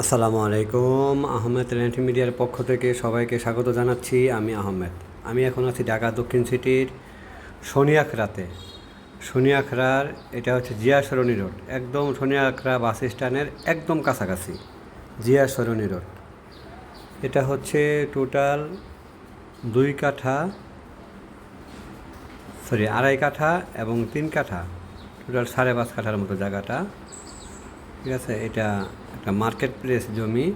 আসসালামু আলাইকুম। আহমেদ ল্যান্ড মিডিয়ার পক্ষ থেকে সবাইকে স্বাগত জানাচ্ছি। আমি আহমেদ। আমি এখন আছি ঢাকা দক্ষিণ সিটির শনিয়াখড়ার এটা হচ্ছে জিয়া সরণি রোড, একদম শনিয়াখড়া বাস স্ট্যান্ডের একদম কাছাকাছি জিয়া সরণি রোড। এটা হচ্ছে টোটাল 2.5 কাঠা এবং 3 কাঠা, টোটাল 5.5 কাঠার মতো জায়গাটা। ঠিক আছে, এটা একটা মার্কেট প্লেস জমি,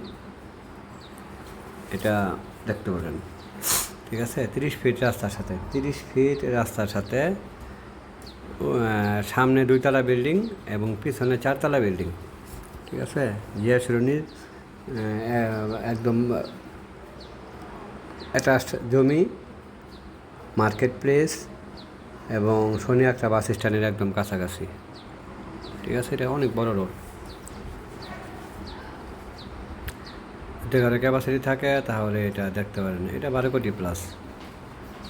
এটা দেখতে পারেন। ঠিক আছে, 30 ফিট রাস্তার সাথে সামনে 2 তলা বিল্ডিং এবং পিছনে 4 তলা বিল্ডিং। ঠিক আছে, জিয়া সরণির একদম অ্যাটাচড জমি, মার্কেট প্লেস এবং শনিয়াখড়া বাস স্ট্যান্ডের একদম কাছাকাছি। ঠিক আছে, এটা অনেক বড় রোড। যদি ঘরে ক্যাপাসিটি থাকে তাহলে এটা দেখতে পারেন। এটা 12 কোটি প্লাস।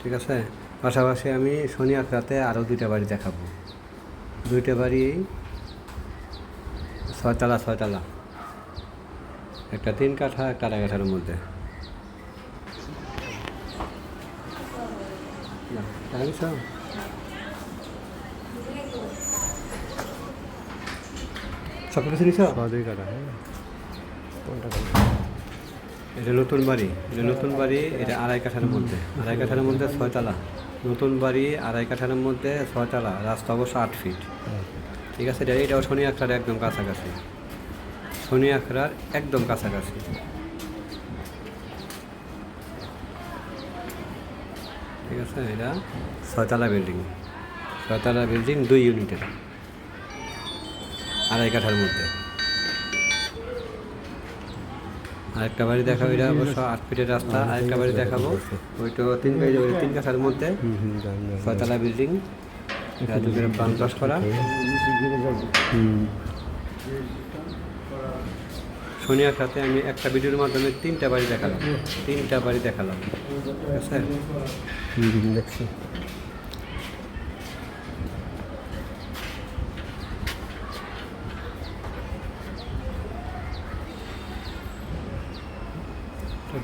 ঠিক আছে, পাশাপাশি আমি শনিয়াখড়াতে আরও 2টা বাড়ি দেখাবো। 2টা বাড়ি 6 তলা, একটা 3 কাঠা, একটা 2.5 কাঠার মধ্যে। সব কিছু নিছ? 2 কাঠা। এটা নতুন বাড়ি, এটা 2.5 কাঠার মধ্যে, 2.5 কাঠার মধ্যে 6 তলা। নতুন বাড়ি 2.5 কাঠার মধ্যে 6 তলা, রাস্তা অবশ্য 8 ফিট। ঠিক আছে, এটাও শনিয়াখড়ার একদম কাছাকাছি, ঠিক আছে, এটা 6 তলা বিল্ডিং 2 ইউনিটের, 2.5 কাঠার মধ্যে। আরেকটা বাড়ি দেখাবো, এটা অবশ্য 8 ফিটের রাস্তা। আরেকটা বাড়ি দেখাবো, ওইটাও 3 কাঠার মধ্যে, 6 তলা বিল্ডিং, এটা 2 করা। শনিয়াখড়াতে আমি একটা ভিডিওর মাধ্যমে 3টা বাড়ি দেখালাম। ঠিক আছে, দেখছি।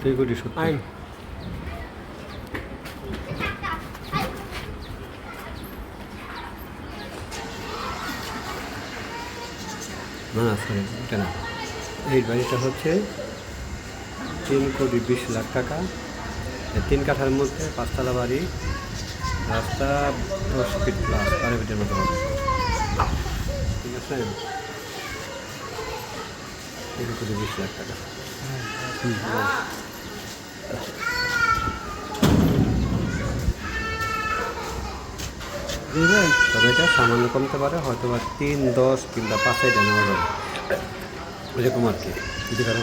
তুই করি সত্যি না, সরি, এটা না। এই বাড়িটা হচ্ছে 3,20,00,000 টাকা, 3 কাঠার মধ্যে 5 তলা বাড়ি, রাস্তা 10 ফিট প্লাস, 12 ফিটের মতো হবে। ঠিক আছে, 3,20,00,000 টাকা। তবে এটা সামান্য কমতে পারে, হয়তো বা 3, 10 কিংবা 5 নেওয়া যাবে, এরকম আর কি। যদি কারো